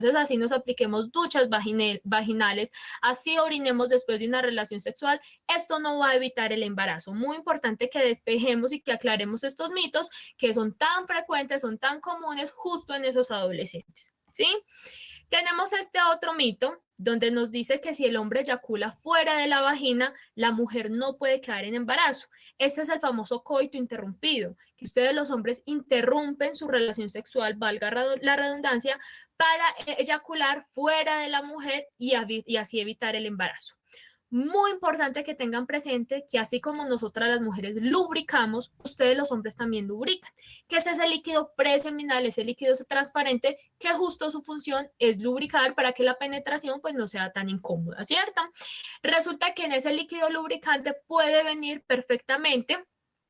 Entonces, así nos apliquemos duchas vaginales, así orinemos después de una relación sexual, esto no va a evitar el embarazo. Muy importante que despejemos y que aclaremos estos mitos que son tan frecuentes, son tan comunes justo en esos adolescentes, ¿sí? Tenemos este otro mito donde nos dice que si el hombre eyacula fuera de la vagina, la mujer no puede quedar en embarazo. Este es el famoso coito interrumpido, que ustedes los hombres interrumpen su relación sexual, valga la redundancia, para eyacular fuera de la mujer y así evitar el embarazo. Muy importante que tengan presente que así como nosotras las mujeres lubricamos, ustedes los hombres también lubrican, que es ese líquido preseminal, ese líquido transparente, que justo su función es lubricar para que la penetración pues no sea tan incómoda, ¿cierto? Resulta que en ese líquido lubricante puede venir perfectamente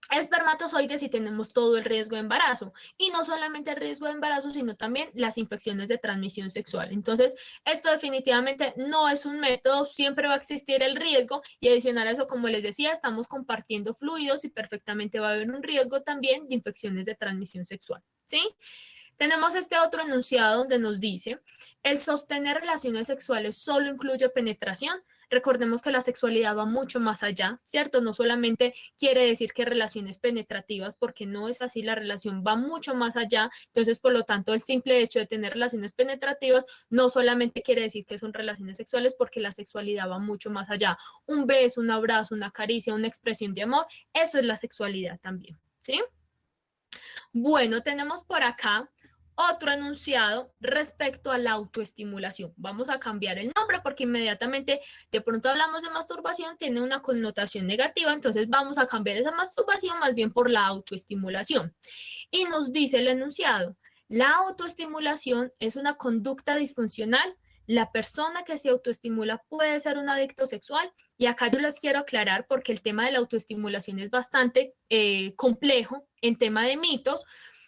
espermatozoides y tenemos todo el riesgo de embarazo. Y no solamente el riesgo de embarazo, sino también las infecciones de transmisión sexual. Entonces, esto definitivamente no es un método, siempre va a existir el riesgo y adicional a eso, como les decía, estamos compartiendo fluidos y perfectamente va a haber un riesgo también de infecciones de transmisión sexual, ¿sí? Tenemos este otro enunciado donde nos dice, el sostener relaciones sexuales solo incluye penetración. Recordemos que la sexualidad va mucho más allá, ¿cierto? No solamente quiere decir que relaciones penetrativas, porque no es así, la relación va mucho más allá. Entonces, por lo tanto, el simple hecho de tener relaciones penetrativas no solamente quiere decir que son relaciones sexuales, porque la sexualidad va mucho más allá. Un beso, un abrazo, una caricia, una expresión de amor, eso es la sexualidad también, ¿sí? Bueno, tenemos por acá otro enunciado respecto a la autoestimulación. Vamos a cambiar el nombre porque inmediatamente de pronto hablamos de masturbación, tiene una connotación negativa, entonces vamos a cambiar esa masturbación más bien por la autoestimulación. Y nos dice el enunciado, la autoestimulación es una conducta disfuncional. La persona que se autoestimula puede ser un adicto sexual. Y acá yo les quiero aclarar porque el tema de la autoestimulación es bastante complejo en tema de mitos.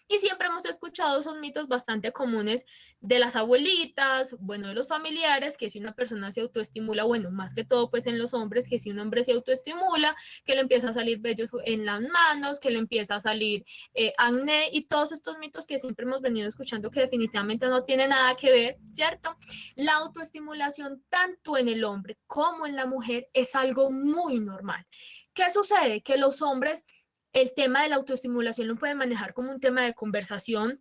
Y siempre hemos escuchado esos mitos bastante comunes de las abuelitas, bueno, de los familiares, que si una persona se autoestimula, bueno, más que todo pues en los hombres, que si un hombre se autoestimula, que le empieza a salir vellos en las manos, que le empieza a salir acné y todos estos mitos que siempre hemos venido escuchando que definitivamente no tienen nada que ver, ¿cierto? La autoestimulación tanto en el hombre como en la mujer es algo muy normal. ¿Qué sucede? Que los hombres el tema de la autoestimulación lo pueden manejar como un tema de conversación,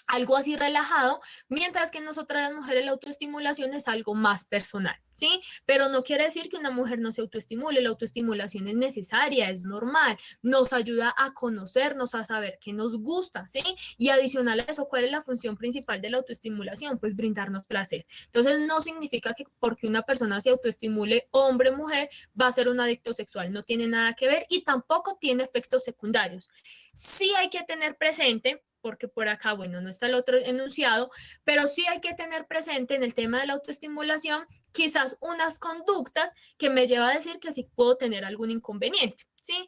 algo así relajado, mientras que nosotras las mujeres la autoestimulación es algo más personal, ¿sí? Pero no quiere decir que una mujer no se autoestimule, la autoestimulación es necesaria, es normal, nos ayuda a conocernos, a saber qué nos gusta, ¿sí? Y adicional a eso, ¿cuál es la función principal de la autoestimulación? Pues brindarnos placer. Entonces no significa que porque una persona se autoestimule, hombre o mujer, va a ser un adicto sexual, no tiene nada que ver y tampoco tiene efectos secundarios. Sí hay que tener presente porque por acá, bueno, no está el otro enunciado, pero sí hay que tener presente en el tema de la autoestimulación quizás unas conductas que me lleva a decir que sí puedo tener algún inconveniente, ¿sí?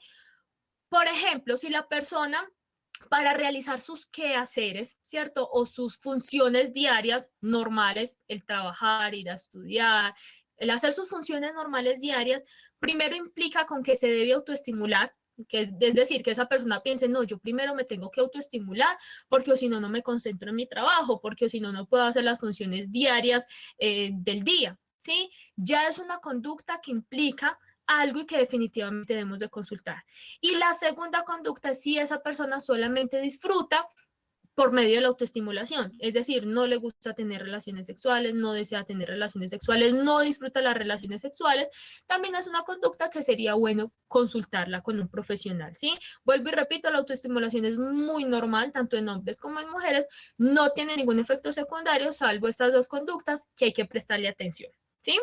Por ejemplo, si la persona para realizar sus quehaceres, ¿cierto? O sus funciones diarias normales, el trabajar, ir a estudiar, el hacer sus funciones normales diarias, primero implica con que se debe autoestimular, que es decir, que esa persona piense, no, yo primero me tengo que autoestimular porque o si no, no me concentro en mi trabajo, porque o si no, no puedo hacer las funciones diarias del día, ¿sí? Ya es una conducta que implica algo y que definitivamente debemos de consultar. Y la segunda conducta es si esa persona solamente disfruta por medio de la autoestimulación, es decir, no le gusta tener relaciones sexuales, no desea tener relaciones sexuales, no disfruta las relaciones sexuales, también es una conducta que sería bueno consultarla con un profesional, ¿sí? Vuelvo y repito, la autoestimulación es muy normal, tanto en hombres como en mujeres, no tiene ningún efecto secundario, salvo estas dos conductas que hay que prestarle atención, ¿sí?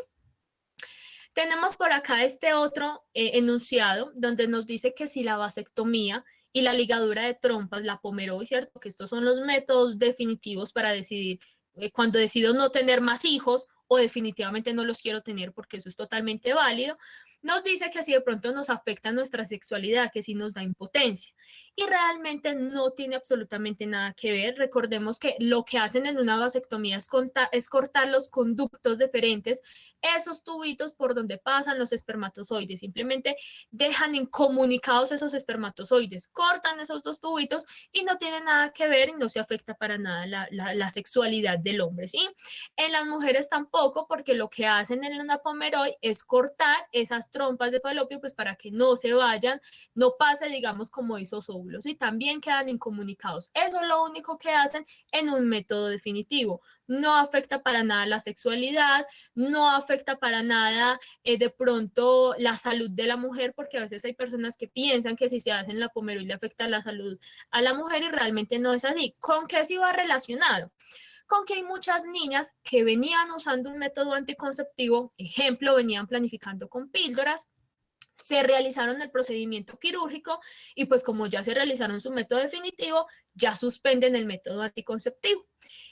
Tenemos por acá este otro enunciado donde nos dice que si la vasectomía y la ligadura de trompas, la Pomeroy, ¿cierto? Que estos son los métodos definitivos para decidir cuando decido no tener más hijos o definitivamente no los quiero tener, porque eso es totalmente válido. Nos dice que si de pronto nos afecta nuestra sexualidad, que si nos da impotencia. Y realmente no tiene absolutamente nada que ver. Recordemos que lo que hacen en una vasectomía es cortar los conductos deferentes, esos tubitos por donde pasan los espermatozoides. Simplemente dejan incomunicados esos espermatozoides, cortan esos dos tubitos y no tiene nada que ver y no se afecta para nada la sexualidad del hombre, ¿sí? En las mujeres tampoco, porque lo que hacen en la Pomeroy es cortar esas trompas de falopio, pues para que no se vayan, no pase, digamos, como esos óvulos, y también quedan incomunicados. Eso es lo único que hacen en un método definitivo. No afecta para nada la sexualidad, no afecta para nada de pronto la salud de la mujer, porque a veces hay personas que piensan que si se hacen la Pomeroy le afecta la salud a la mujer y realmente no es así. ¿Con qué se va relacionado? Con que hay muchas niñas que venían usando un método anticonceptivo, ejemplo, venían planificando con píldoras, se realizaron el procedimiento quirúrgico y pues como ya se realizaron su método definitivo, ya suspenden el método anticonceptivo.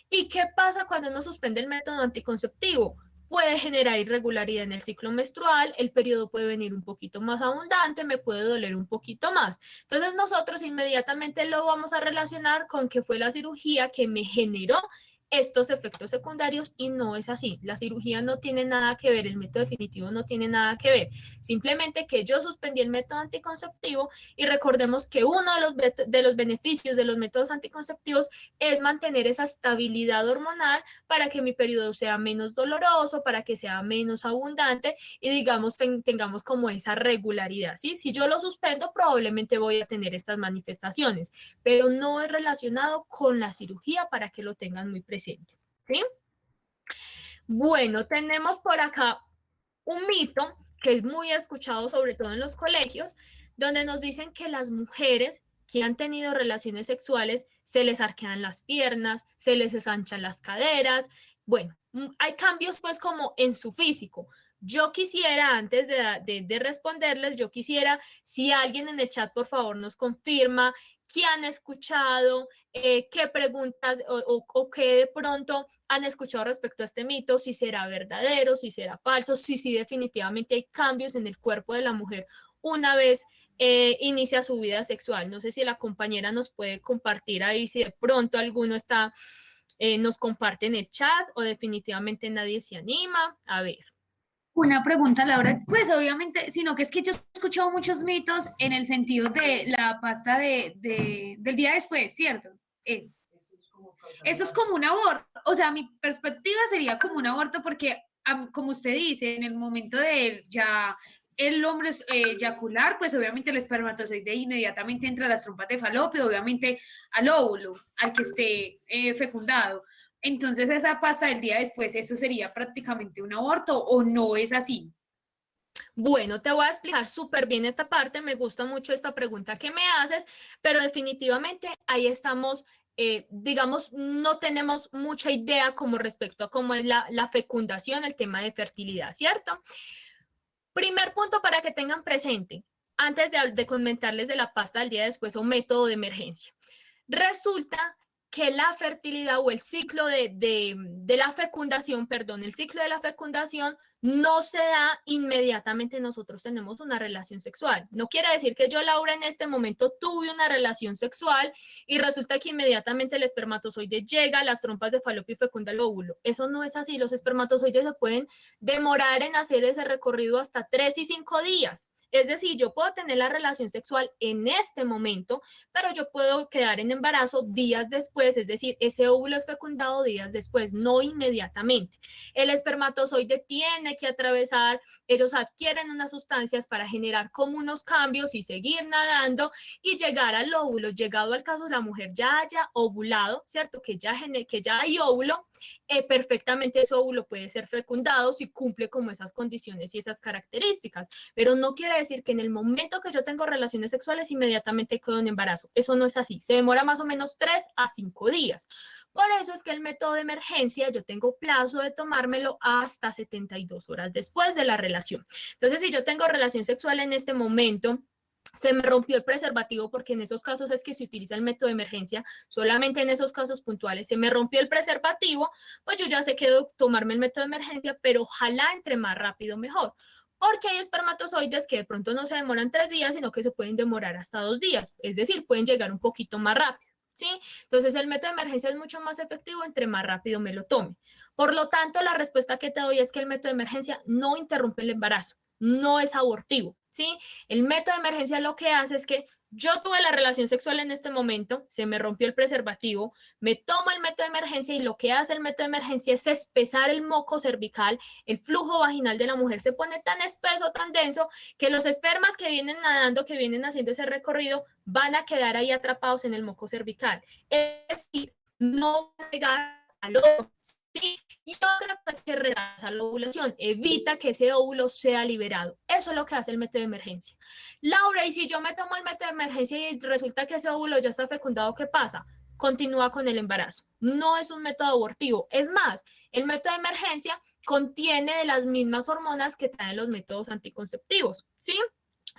¿Y qué pasa cuando uno suspende el método anticonceptivo? Puede generar irregularidad en el ciclo menstrual, el periodo puede venir un poquito más abundante, me puede doler un poquito más. Entonces nosotros inmediatamente lo vamos a relacionar con que fue la cirugía que me generó estos efectos secundarios y no es así. La cirugía no tiene nada que ver, el método definitivo no tiene nada que ver. Simplemente que yo suspendí el método anticonceptivo y recordemos que uno de los beneficios de los métodos anticonceptivos es mantener esa estabilidad hormonal para que mi periodo sea menos doloroso, para que sea menos abundante y digamos tengamos como esa regularidad, ¿sí? Si yo lo suspendo, probablemente voy a tener estas manifestaciones, pero no es relacionado con la cirugía para que lo tengan muy presente, ¿sí? Bueno, tenemos por acá un mito que es muy escuchado sobre todo en los colegios, donde nos dicen que las mujeres que han tenido relaciones sexuales se les arquean las piernas, se les ensanchan las caderas. Bueno, hay cambios pues como en su físico. Yo quisiera, antes de responderles, yo quisiera, si alguien en el chat por favor nos confirma qué han escuchado, qué preguntas o qué de pronto han escuchado respecto a este mito, si será verdadero, si será falso, si definitivamente hay cambios en el cuerpo de la mujer una vez inicia su vida sexual. No sé si la compañera nos puede compartir ahí, si de pronto alguno está, nos comparte en el chat o definitivamente nadie se anima. A ver. Una pregunta, Laura, pues obviamente, sino que es que yo he escuchado muchos mitos en el sentido de la pasta del día después, ¿cierto? Es, eso es como un aborto, o sea, mi perspectiva sería como un aborto porque, como usted dice, en el momento de ya el hombre eyacular, pues obviamente el espermatozoide inmediatamente entra a las trompas de falopio, obviamente al óvulo, al que esté fecundado. Entonces, esa pasa del día después, ¿eso sería prácticamente un aborto o no es así? Bueno, te voy a explicar súper bien esta parte. Me gusta mucho esta pregunta que me haces, pero definitivamente ahí estamos, digamos, no tenemos mucha idea como respecto a cómo es la fecundación, el tema de fertilidad, ¿cierto? Primer punto para que tengan presente, antes de comentarles de la pasta del día después o método de emergencia. Resulta que la fertilidad o el ciclo de la fecundación, perdón, el ciclo de la fecundación no se da inmediatamente nosotros tenemos una relación sexual. No quiere decir que yo, Laura, en este momento tuve una relación sexual y resulta que inmediatamente el espermatozoide llega a las trompas de falopio y fecunda el óvulo. Eso no es así. Los espermatozoides se pueden demorar en hacer ese recorrido hasta 3 y 5 días. Es decir, yo puedo tener la relación sexual en este momento, pero yo puedo quedar en embarazo días después, es decir, ese óvulo es fecundado días después, no inmediatamente. El espermatozoide tiene que atravesar, ellos adquieren unas sustancias para generar como unos cambios y seguir nadando y llegar al óvulo. Llegado al caso, la mujer ya haya ovulado, ¿cierto? Que ya hay óvulo, perfectamente ese óvulo puede ser fecundado si cumple como esas condiciones y esas características, pero no quiere decir que en el momento que yo tengo relaciones sexuales inmediatamente quedo en embarazo. Eso no es así. Se demora más o menos 3 a 5 días. Por eso es que el método de emergencia yo tengo plazo de tomármelo hasta 72 horas después de la relación. Entonces, si yo tengo relación sexual en este momento se me rompió el preservativo, porque en esos casos es que se utiliza el método de emergencia, solamente en esos casos puntuales se me rompió el preservativo, pues yo ya sé que debo tomarme el método de emergencia, pero ojalá entre más rápido mejor, porque hay espermatozoides que de pronto no se demoran 3 días, sino que se pueden demorar hasta 2 días, es decir, pueden llegar un poquito más rápido. ¿Sí? Entonces el método de emergencia es mucho más efectivo entre más rápido me lo tome. Por lo tanto, la respuesta que te doy es que el método de emergencia no interrumpe el embarazo, no es abortivo, ¿sí? El método de emergencia lo que hace es que yo tuve la relación sexual en este momento, se me rompió el preservativo, me tomo el método de emergencia y lo que hace el método de emergencia es espesar el moco cervical, el flujo vaginal de la mujer se pone tan espeso, tan denso, que los espermas que vienen nadando, que vienen haciendo ese recorrido, van a quedar ahí atrapados en el moco cervical. Es decir, no van a llegar al óvulo, ¿sí? Y otra cosa es que retrasa la ovulación, evita que ese óvulo sea liberado. Eso es lo que hace el método de emergencia. Laura, y si yo me tomo el método de emergencia y resulta que ese óvulo ya está fecundado, ¿qué pasa? Continúa con el embarazo. No es un método abortivo. Es más, el método de emergencia contiene de las mismas hormonas que traen los métodos anticonceptivos, ¿sí?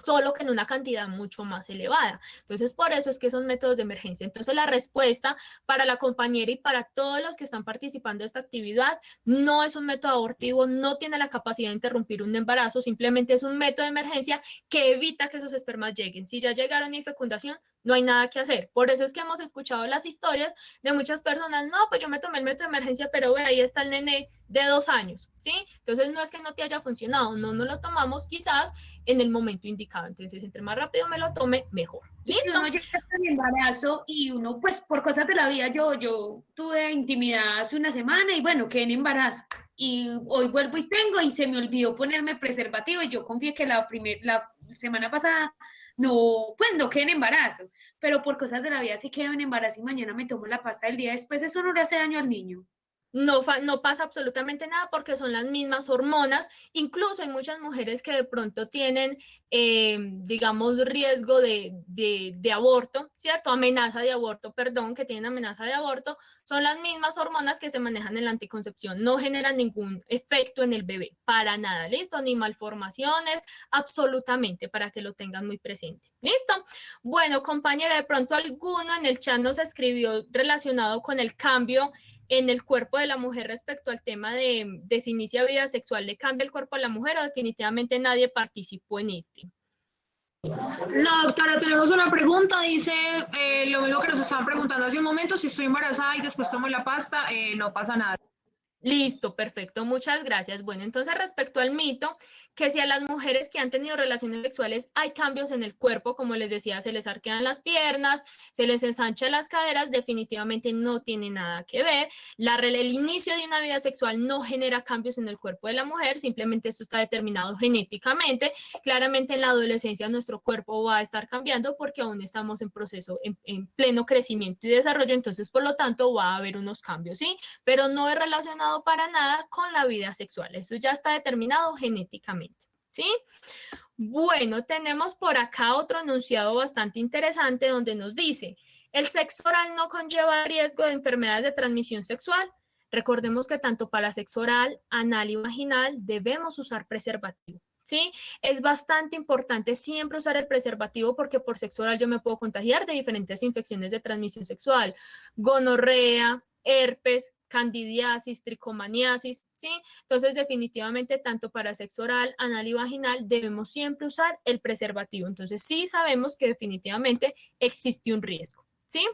Solo que en una cantidad mucho más elevada. Entonces, por eso es que son métodos de emergencia. Entonces, la respuesta para la compañera y para todos los que están participando de esta actividad no es un método abortivo, no tiene la capacidad de interrumpir un embarazo, simplemente es un método de emergencia que evita que esos espermas lleguen. Si ya llegaron a fecundación, no hay nada que hacer. Por eso es que hemos escuchado las historias de muchas personas, no, pues yo me tomé el método de emergencia, pero ve, ahí está el nene de 2 años, ¿sí? Entonces, no es que no te haya funcionado, no lo tomamos quizás en el momento indicado. Entonces, entre más rápido me lo tome, mejor. ¿Listo? Si uno llega al embarazo y uno, pues por cosas de la vida, yo tuve intimidad hace una semana y bueno, quedé en embarazo. Y hoy vuelvo y tengo y se me olvidó ponerme preservativo y yo confié que la semana pasada no, pues no quedé en embarazo, pero por cosas de la vida sí quedo en embarazo y mañana me tomo la pasta del día después, eso no le hace daño al niño. No pasa absolutamente nada porque son las mismas hormonas. Incluso hay muchas mujeres que de pronto tienen, digamos, riesgo de aborto, ¿cierto? Amenaza de aborto, perdón, que tienen amenaza de aborto. Son las mismas hormonas que se manejan en la anticoncepción. No generan ningún efecto en el bebé, para nada, ¿listo? Ni malformaciones, absolutamente, para que lo tengan muy presente. ¿Listo? Bueno, compañera, de pronto alguno en el chat nos escribió relacionado con el cambio en el cuerpo de la mujer respecto al tema de si inicia vida sexual, ¿le cambia el cuerpo a la mujer o definitivamente nadie participó en este? No, doctora, tenemos una pregunta. Dice lo mismo que nos estaban preguntando hace un momento. Si estoy embarazada y después tomo la pasta, no pasa nada. Listo, perfecto, muchas gracias. Bueno, entonces respecto al mito, que si a las mujeres que han tenido relaciones sexuales hay cambios en el cuerpo, como les decía, se les arquean las piernas, se les ensanchan las caderas, definitivamente no tiene nada que ver. El inicio de una vida sexual no genera cambios en el cuerpo de la mujer, simplemente esto está determinado genéticamente. Claramente en la adolescencia nuestro cuerpo va a estar cambiando porque aún estamos en proceso, en pleno crecimiento y desarrollo, entonces por lo tanto va a haber unos cambios, ¿sí? Pero no es relacionado para nada con la vida sexual. Eso ya está determinado genéticamente, ¿sí? Bueno, tenemos por acá otro enunciado bastante interesante donde nos dice, el sexo oral no conlleva riesgo de enfermedades de transmisión sexual. Recordemos que tanto para sexo oral, anal y vaginal debemos usar preservativo. ¿Sí? Es bastante importante siempre usar el preservativo porque por sexo oral yo me puedo contagiar de diferentes infecciones de transmisión sexual, gonorrea, herpes, candidiasis, tricomaniasis, ¿sí? Entonces, definitivamente, tanto para sexo oral, anal y vaginal, debemos siempre usar el preservativo. Entonces, sí sabemos que definitivamente existe un riesgo, ¿sí?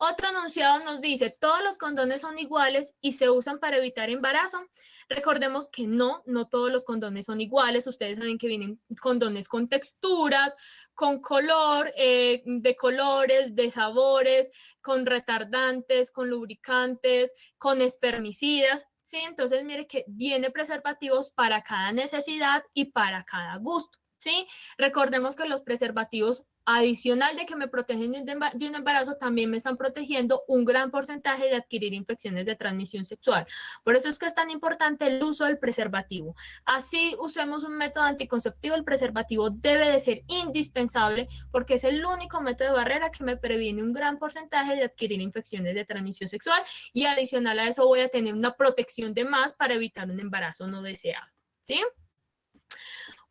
Otro enunciado nos dice, todos los condones son iguales y se usan para evitar embarazo. Recordemos que no todos los condones son iguales. Ustedes saben que vienen condones con texturas, con color, de colores, de sabores, con retardantes, con lubricantes, con espermicidas. Sí, entonces mire que viene preservativos para cada necesidad y para cada gusto. ¿Sí? Recordemos que los preservativos, adicional de que me protegen de un embarazo, también me están protegiendo un gran porcentaje de adquirir infecciones de transmisión sexual. Por eso es que es tan importante el uso del preservativo. Así usemos un método anticonceptivo, el preservativo debe de ser indispensable porque es el único método de barrera que me previene un gran porcentaje de adquirir infecciones de transmisión sexual y adicional a eso voy a tener una protección de más para evitar un embarazo no deseado. ¿Sí?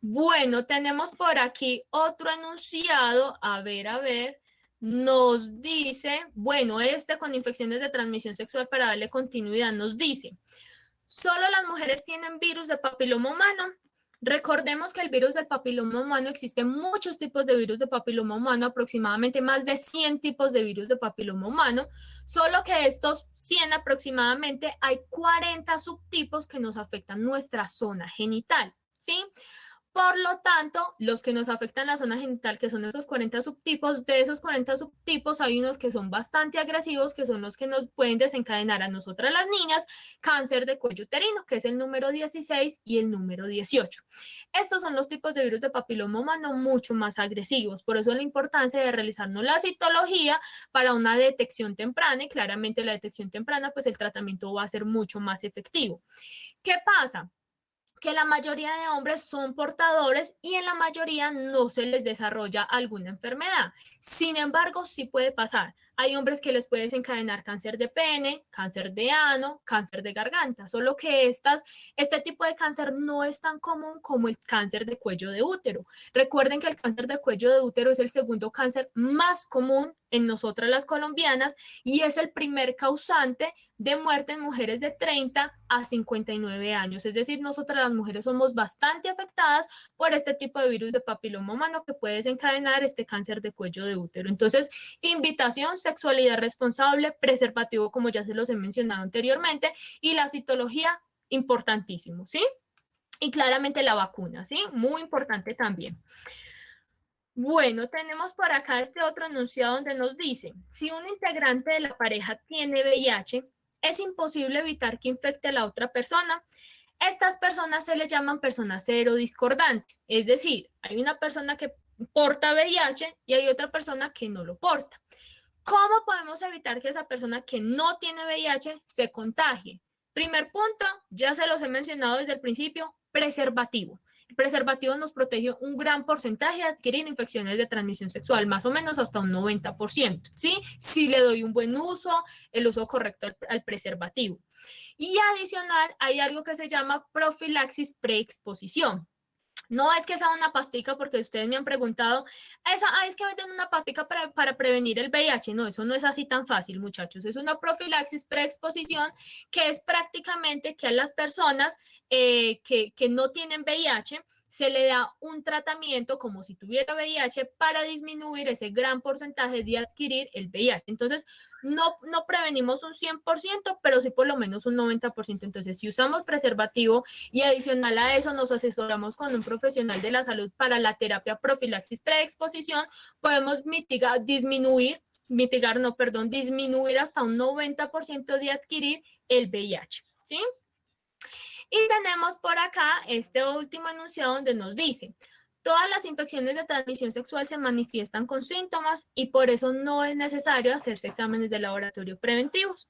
Bueno, tenemos por aquí otro enunciado, a ver, nos dice, bueno, con infecciones de transmisión sexual para darle continuidad, nos dice, ¿solo las mujeres tienen virus de papiloma humano? Recordemos que el virus del papiloma humano, existen muchos tipos de virus de papiloma humano, aproximadamente más de 100 tipos de virus de papiloma humano, solo que de estos 100 aproximadamente hay 40 subtipos que nos afectan nuestra zona genital, ¿sí? Por lo tanto, los que nos afectan la zona genital, que son esos 40 subtipos, de esos 40 subtipos hay unos que son bastante agresivos, que son los que nos pueden desencadenar a nosotras las niñas, cáncer de cuello uterino, que es el número 16 y el número 18. Estos son los tipos de virus de papiloma humano mucho más agresivos, por eso la importancia de realizarnos la citología para una detección temprana, y claramente la detección temprana, pues el tratamiento va a ser mucho más efectivo. ¿Qué pasa? Que la mayoría de hombres son portadores y en la mayoría no se les desarrolla alguna enfermedad. Sin embargo, sí puede pasar. Hay hombres que les puede desencadenar cáncer de pene, cáncer de ano, cáncer de garganta, solo que este tipo de cáncer no es tan común como el cáncer de cuello de útero. Recuerden que el cáncer de cuello de útero es el segundo cáncer más común en nosotras las colombianas y es el primer causante de muerte en mujeres de 30 a 59 años. Es decir, nosotras las mujeres somos bastante afectadas por este tipo de virus de papiloma humano que puede desencadenar este cáncer de cuello de útero. Entonces, invitación, sexualidad responsable, preservativo, como ya se los he mencionado anteriormente, y la citología, importantísimo, ¿sí? Y claramente la vacuna, ¿sí? Muy importante también. Bueno, tenemos por acá este otro enunciado donde nos dice, si un integrante de la pareja tiene VIH, es imposible evitar que infecte a la otra persona. Estas personas se les llaman personas serodiscordantes, es decir, hay una persona que porta VIH y hay otra persona que no lo porta. ¿Cómo podemos evitar que esa persona que no tiene VIH se contagie? Primer punto, ya se los he mencionado desde el principio, preservativo. El preservativo nos protege un gran porcentaje de adquirir infecciones de transmisión sexual, más o menos hasta un 90%, ¿sí? Si le doy un buen uso, el uso correcto al preservativo. Y adicional, hay algo que se llama profilaxis preexposición. No es que sea una pastica, porque ustedes me han preguntado, es que venden una pastica para prevenir el VIH. No, eso no es así tan fácil, muchachos. Es una profilaxis preexposición, que es prácticamente que a las personas que no tienen VIH se le da un tratamiento como si tuviera VIH para disminuir ese gran porcentaje de adquirir el VIH. Entonces, no prevenimos un 100%, pero sí por lo menos un 90%. Entonces, si usamos preservativo y adicional a eso nos asesoramos con un profesional de la salud para la terapia profilaxis preexposición, podemos disminuir hasta un 90% de adquirir el VIH, ¿sí? Y tenemos por acá este último enunciado donde nos dice, todas las infecciones de transmisión sexual se manifiestan con síntomas y por eso no es necesario hacerse exámenes de laboratorio preventivos.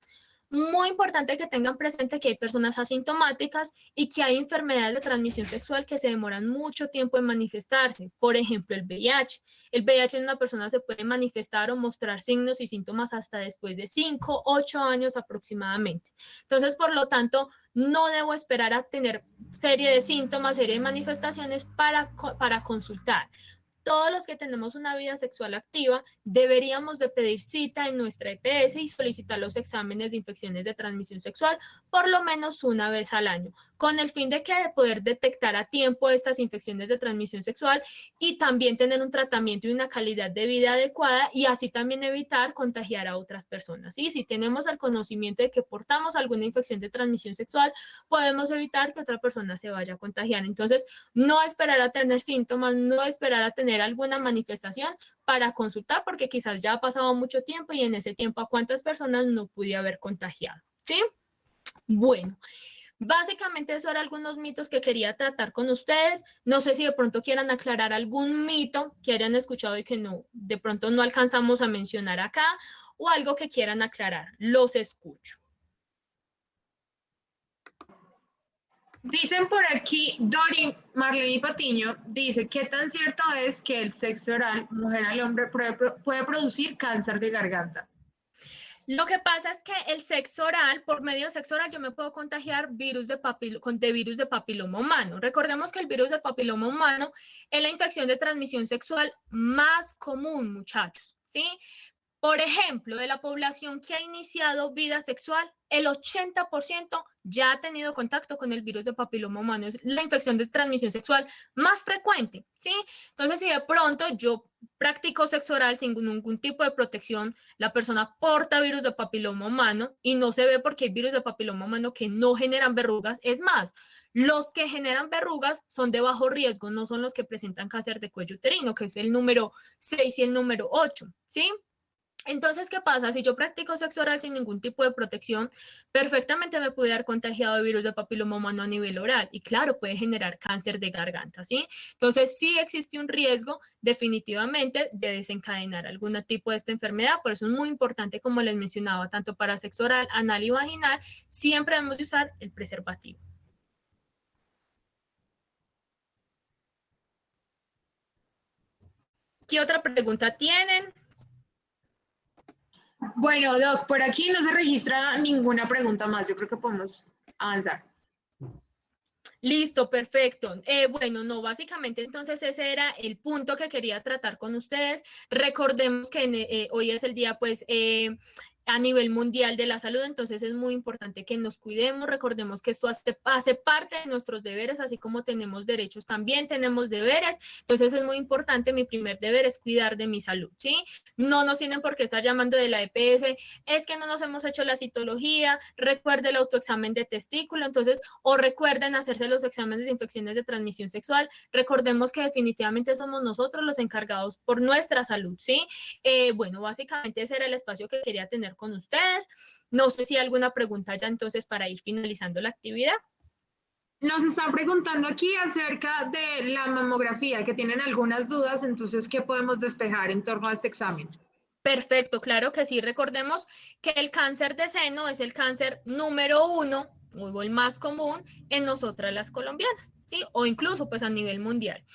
Muy importante que tengan presente que hay personas asintomáticas y que hay enfermedades de transmisión sexual que se demoran mucho tiempo en manifestarse. Por ejemplo, el VIH. El VIH en una persona se puede manifestar o mostrar signos y síntomas hasta después de 5, 8 años aproximadamente. Entonces, por lo tanto, no debo esperar a tener serie de síntomas, serie de manifestaciones para consultar. Todos los que tenemos una vida sexual activa deberíamos de pedir cita en nuestra EPS y solicitar los exámenes de infecciones de transmisión sexual por lo menos una vez al año, con el fin de poder detectar a tiempo estas infecciones de transmisión sexual y también tener un tratamiento y una calidad de vida adecuada y así también evitar contagiar a otras personas. Y si tenemos el conocimiento de que portamos alguna infección de transmisión sexual, podemos evitar que otra persona se vaya a contagiar. Entonces, no esperar a tener síntomas, no esperar a tener alguna manifestación para consultar, porque quizás ya ha pasado mucho tiempo y en ese tiempo a cuántas personas no pude haber contagiado, ¿sí? Bueno, básicamente esos eran algunos mitos que quería tratar con ustedes. No sé si de pronto quieran aclarar algún mito que hayan escuchado y que de pronto no alcanzamos a mencionar acá, o algo que quieran aclarar. Los escucho. Dicen por aquí, Dori Marlene Patiño dice, ¿qué tan cierto es que el sexo oral, mujer al hombre, puede producir cáncer de garganta? Lo que pasa es que el sexo oral, por medio de sexo oral, yo me puedo contagiar de virus de papiloma humano. Recordemos que el virus del papiloma humano es la infección de transmisión sexual más común, muchachos, ¿sí? Por ejemplo, de la población que ha iniciado vida sexual, el 80% ya ha tenido contacto con el virus de papiloma humano. Es la infección de transmisión sexual más frecuente, ¿sí? Entonces, si de pronto yo practico sexo oral sin ningún tipo de protección, la persona porta virus de papiloma humano y no se ve porque hay virus de papiloma humano que no generan verrugas. Es más, los que generan verrugas son de bajo riesgo, no son los que presentan cáncer de cuello uterino, que es el número 6 y el número 8, ¿sí? Entonces, ¿qué pasa? Si yo practico sexo oral sin ningún tipo de protección, perfectamente me puede dar contagiado de virus de papiloma humano a nivel oral y claro, puede generar cáncer de garganta, ¿sí? Entonces, sí existe un riesgo definitivamente de desencadenar algún tipo de esta enfermedad, por eso es muy importante, como les mencionaba, tanto para sexo oral, anal y vaginal, siempre debemos de usar el preservativo. ¿Qué otra pregunta tienen? Bueno, Doc, por aquí no se registra ninguna pregunta más. Yo creo que podemos avanzar. Listo, perfecto. Bueno, no, básicamente entonces ese era el punto que quería tratar con ustedes. Recordemos que hoy es el día, pues, a nivel mundial de la salud, entonces es muy importante que nos cuidemos, recordemos que esto hace parte de nuestros deberes, así como tenemos derechos, también tenemos deberes, entonces es muy importante, mi primer deber es cuidar de mi salud, ¿sí? No nos tienen por qué estar llamando de la EPS, es que no nos hemos hecho la citología, recuerde el autoexamen de testículo, entonces, o recuerden hacerse los exámenes de infecciones de transmisión sexual, recordemos que definitivamente somos nosotros los encargados por nuestra salud, ¿sí? Bueno, básicamente ese era el espacio que quería tener con ustedes. No sé si hay alguna pregunta ya entonces para ir finalizando la actividad. Nos están preguntando aquí acerca de la mamografía, que tienen algunas dudas, entonces, ¿qué podemos despejar en torno a este examen? Perfecto, claro que sí. Recordemos que el cáncer de seno es el cáncer número 1, o el más común en nosotras las colombianas, ¿sí? O incluso pues a nivel mundial.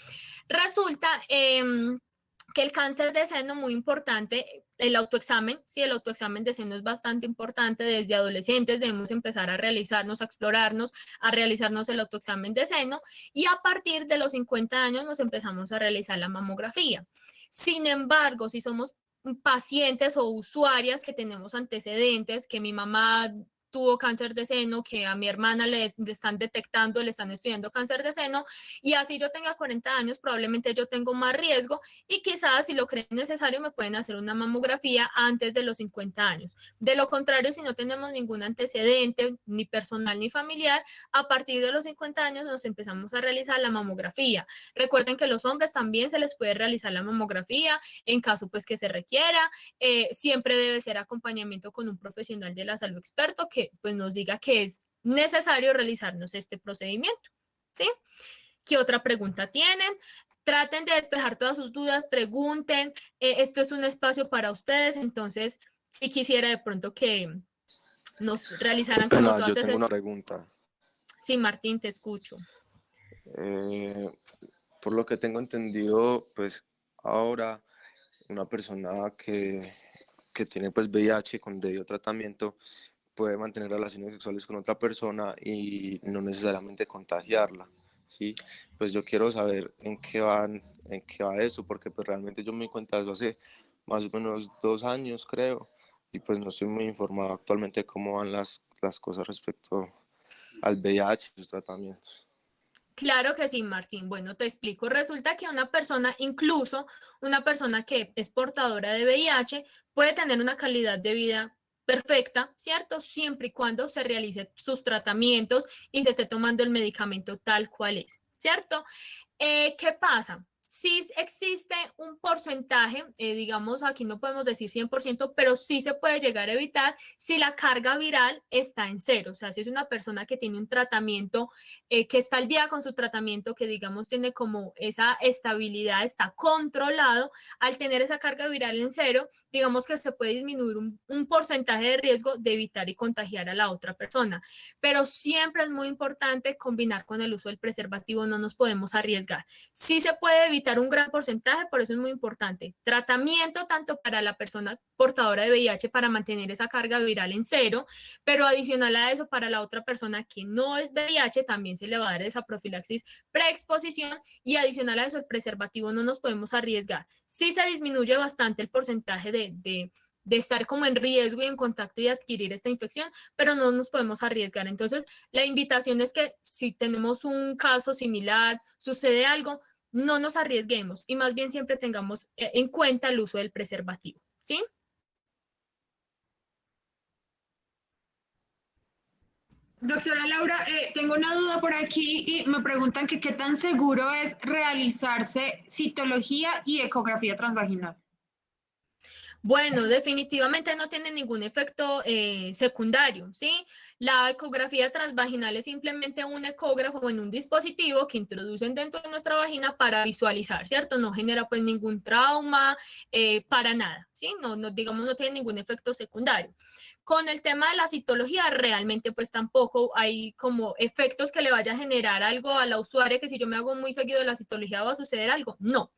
Resulta que el cáncer de seno, muy importante, el autoexamen, sí, el autoexamen de seno es bastante importante, desde adolescentes debemos empezar a realizarnos, a explorarnos, a realizarnos el autoexamen de seno y a partir de los 50 años nos empezamos a realizar la mamografía. Sin embargo, si somos pacientes o usuarias que tenemos antecedentes, que mi mamá tuvo cáncer de seno, que a mi hermana le están detectando, le están estudiando cáncer de seno, y así yo tenga 40 años, probablemente yo tengo más riesgo y quizás si lo creen necesario me pueden hacer una mamografía antes de los 50 años. De lo contrario, si no tenemos ningún antecedente, ni personal ni familiar, a partir de los 50 años nos empezamos a realizar la mamografía. Recuerden que a los hombres también se les puede realizar la mamografía en caso pues que se requiera. Siempre debe ser acompañamiento con un profesional de la salud experto que pues nos diga que es necesario realizarnos este procedimiento, ¿sí? ¿Qué otra pregunta tienen? Traten de despejar todas sus dudas, pregunten. Esto es un espacio para ustedes, entonces si quisiera de pronto que nos realizaran como Pena, todas yo esas... tengo una pregunta. Sí, Martín, te escucho. Por lo que tengo entendido, pues ahora una persona que tiene pues VIH con debido tratamiento puede mantener relaciones sexuales con otra persona y no necesariamente contagiarla, ¿sí? Pues yo quiero saber en qué va eso, porque pues realmente yo me di cuenta de eso hace más o menos 2 años, creo, y pues no estoy muy informado actualmente de cómo van las cosas respecto al VIH y sus tratamientos. Claro que sí, Martín. Bueno, te explico. Resulta que una persona, incluso una persona que es portadora de VIH, puede tener una calidad de vida perfecta, ¿cierto? Siempre y cuando se realice sus tratamientos y se esté tomando el medicamento tal cual es, ¿cierto? ¿Qué pasa? Sí existe un porcentaje, digamos, aquí no podemos decir 100%, pero sí se puede llegar a evitar si la carga viral está en cero. O sea, si es una persona que tiene un tratamiento, que está al día con su tratamiento, que digamos tiene como esa estabilidad, está controlado, al tener esa carga viral en cero, digamos que se puede disminuir un porcentaje de riesgo de evitar y contagiar a la otra persona. Pero siempre es muy importante combinar con el uso del preservativo, no nos podemos arriesgar. Sí se puede evitar evitar un gran porcentaje, por eso es muy importante. Tratamiento tanto para la persona portadora de VIH para mantener esa carga viral en cero, pero adicional a eso, para la otra persona que no es VIH, también se le va a dar esa profilaxis preexposición y adicional a eso, el preservativo no nos podemos arriesgar. Sí se disminuye bastante el porcentaje de estar como en riesgo y en contacto y adquirir esta infección, pero no nos podemos arriesgar. Entonces, la invitación es que si tenemos un caso similar, sucede algo, no nos arriesguemos y más bien siempre tengamos en cuenta el uso del preservativo, ¿sí? Doctora Laura, tengo una duda por aquí y me preguntan que qué tan seguro es realizarse citología y ecografía transvaginal. Bueno, definitivamente no tiene ningún efecto secundario, ¿sí? La ecografía transvaginal es simplemente un ecógrafo en un dispositivo que introducen dentro de nuestra vagina para visualizar, ¿cierto? No genera pues ningún trauma, para nada, ¿sí? Digamos, no tiene ningún efecto secundario. Con el tema de la citología, realmente pues tampoco hay como efectos que le vaya a generar algo a la usuaria, que si yo me hago muy seguido la citología va a suceder algo. No.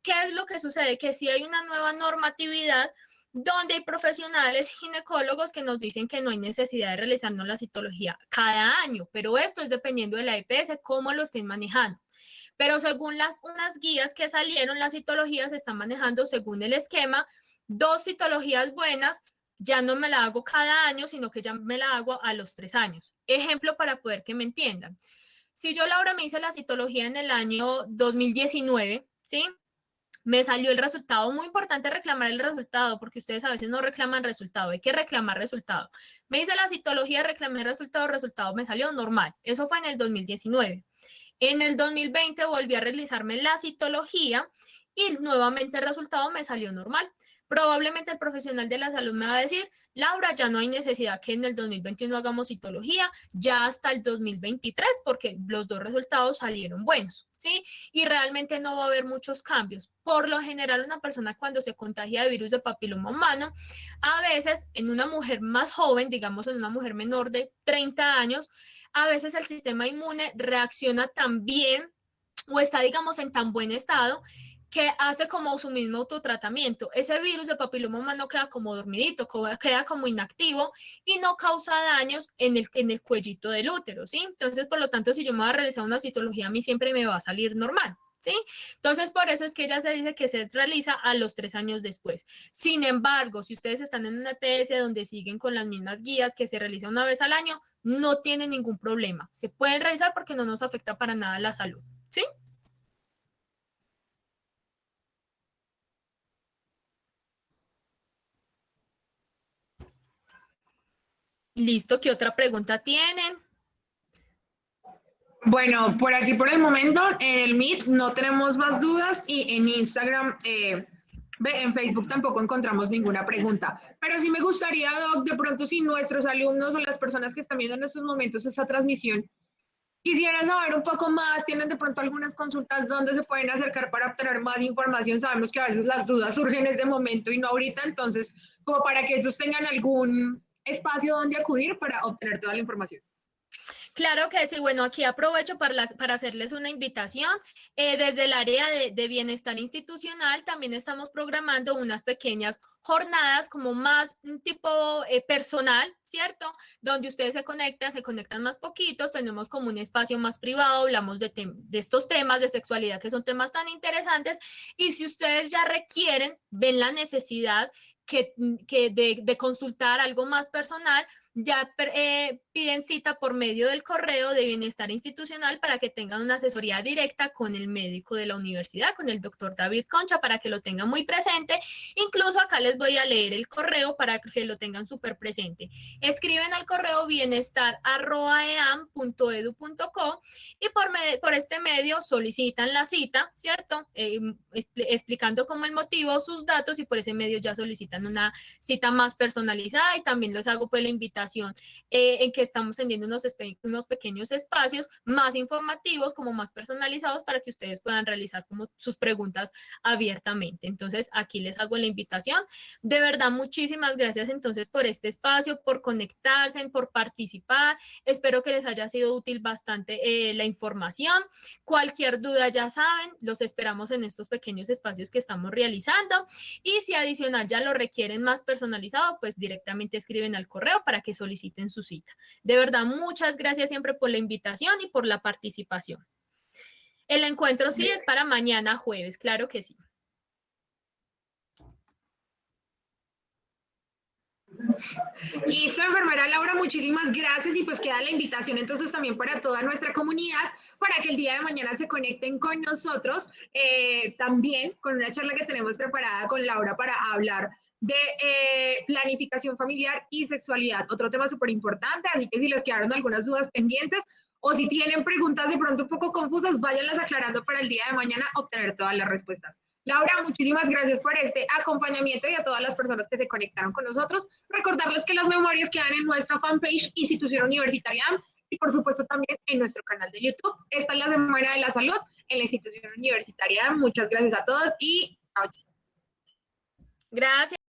¿Qué es lo que sucede? Que si hay una nueva normatividad donde hay profesionales ginecólogos que nos dicen que no hay necesidad de realizarnos la citología cada año, pero esto es dependiendo de la EPS, cómo lo estén manejando. Pero según unas guías que salieron, las citologías se están manejando según el esquema, 2 citologías buenas, ya no me la hago cada año, sino que ya me la hago a los 3 años. Ejemplo para poder que me entiendan. Si yo, Laura, me hice la citología en el año 2019, ¿sí? Me salió el resultado, muy importante reclamar el resultado, porque ustedes a veces no reclaman resultado, hay que reclamar resultado. Me hice la citología, reclamé el resultado me salió normal. Eso fue en el 2019. En el 2020 volví a realizarme la citología y nuevamente el resultado me salió normal. Probablemente el profesional de la salud me va a decir, Laura, ya no hay necesidad que en el 2021 hagamos citología, ya hasta el 2023, porque los 2 resultados salieron buenos, ¿sí? Y realmente no va a haber muchos cambios. Por lo general, una persona cuando se contagia de virus de papiloma humano, a veces en una mujer más joven, digamos en una mujer menor de 30 años, a veces el sistema inmune reacciona tan bien o está, digamos, en tan buen estado que hace como su mismo autotratamiento. Ese virus de papiloma humano queda como dormidito, queda como inactivo y no causa daños en el cuellito del útero, ¿sí? Entonces, por lo tanto, si yo me voy a realizar una citología, a mí siempre me va a salir normal, ¿sí? Entonces, por eso es que ya se dice que se realiza a los 3 años después. Sin embargo, si ustedes están en una EPS donde siguen con las mismas guías que se realiza una vez al año, no tienen ningún problema. Se pueden realizar porque no nos afecta para nada la salud, ¿sí? Listo, ¿qué otra pregunta tienen? Bueno, por aquí por el momento en el Meet no tenemos más dudas y en Instagram, en Facebook tampoco encontramos ninguna pregunta. Pero sí me gustaría, Doc, de pronto si nuestros alumnos o las personas que están viendo en estos momentos esta transmisión quisieran saber un poco más, tienen de pronto algunas consultas donde se pueden acercar para obtener más información. Sabemos que a veces las dudas surgen en este momento y no ahorita, entonces, como para que ellos tengan algún espacio donde acudir para obtener toda la información. Claro que sí, bueno, aquí aprovecho para hacerles una invitación. Desde el área de bienestar institucional también estamos programando unas pequeñas jornadas como más tipo personal, ¿cierto? Donde ustedes se conectan más poquitos, tenemos como un espacio más privado, hablamos de estos temas de sexualidad que son temas tan interesantes y si ustedes ya requieren, ven la necesidad de consultar algo más personal, ya piden cita por medio del correo de bienestar institucional para que tengan una asesoría directa con el médico de la universidad, con el doctor David Concha, para que lo tengan muy presente. Incluso acá les voy a leer el correo para que lo tengan súper presente. Escriben al correo bienestar@eam.edu.co y por este medio solicitan la cita, ¿cierto? Explicando como el motivo, sus datos y por ese medio ya solicitan una cita más personalizada y también les hago pues la invitación en que estamos teniendo unos pequeños espacios más informativos, como más personalizados, para que ustedes puedan realizar como sus preguntas abiertamente. Entonces, aquí les hago la invitación. De verdad, muchísimas gracias entonces por este espacio, por conectarse, por participar. Espero que les haya sido útil bastante la información. Cualquier duda, ya saben, los esperamos en estos pequeños espacios que estamos realizando. Y si adicional ya lo requieren más personalizado, pues directamente escriben al correo para que soliciten su cita. De verdad, muchas gracias siempre por la invitación y por la participación. El encuentro sí es para mañana jueves, claro que sí. Listo, enfermera Laura, muchísimas gracias y pues queda la invitación entonces también para toda nuestra comunidad para que el día de mañana se conecten con nosotros, también con una charla que tenemos preparada con Laura para hablar de planificación familiar y sexualidad, otro tema súper importante, así que si les quedaron algunas dudas pendientes o si tienen preguntas de pronto un poco confusas, váyanlas aclarando para el día de mañana obtener todas las respuestas. Laura, muchísimas gracias por este acompañamiento y a todas las personas que se conectaron con nosotros. Recordarles que las memorias quedan en nuestra fanpage Institución Universitaria y por supuesto también en nuestro canal de YouTube. Esta es la Semana de la Salud en la Institución Universitaria. Muchas gracias a todos y chao. Gracias.